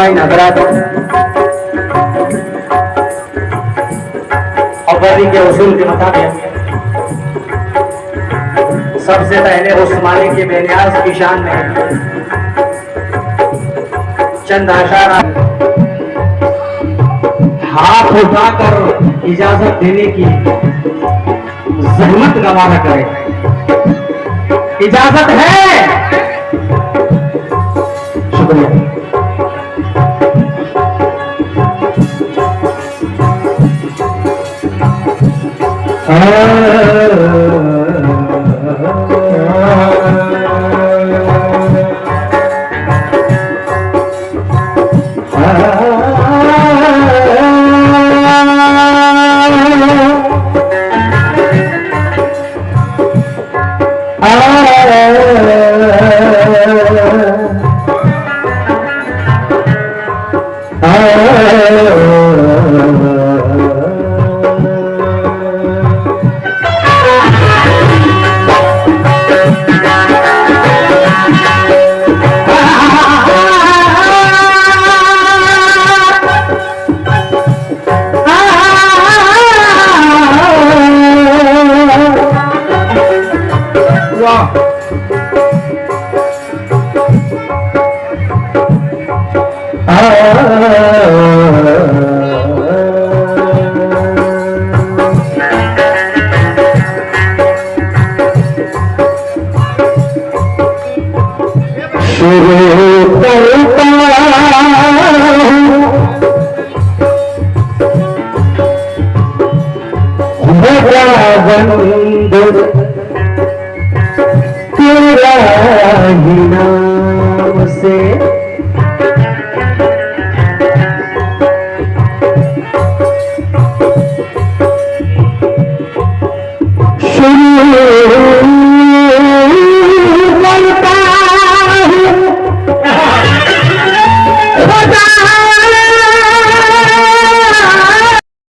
सामाइन हजरात और बदी के उसूल के मुताबिक सबसे पहले उस्मानी के बेनियाज की शान में चंद आशारा हाथ उठाकर इजाजत देने की जहमत गवारा करे। इजाजत है। शुक्रिया। तेरा ही नाम से शुरू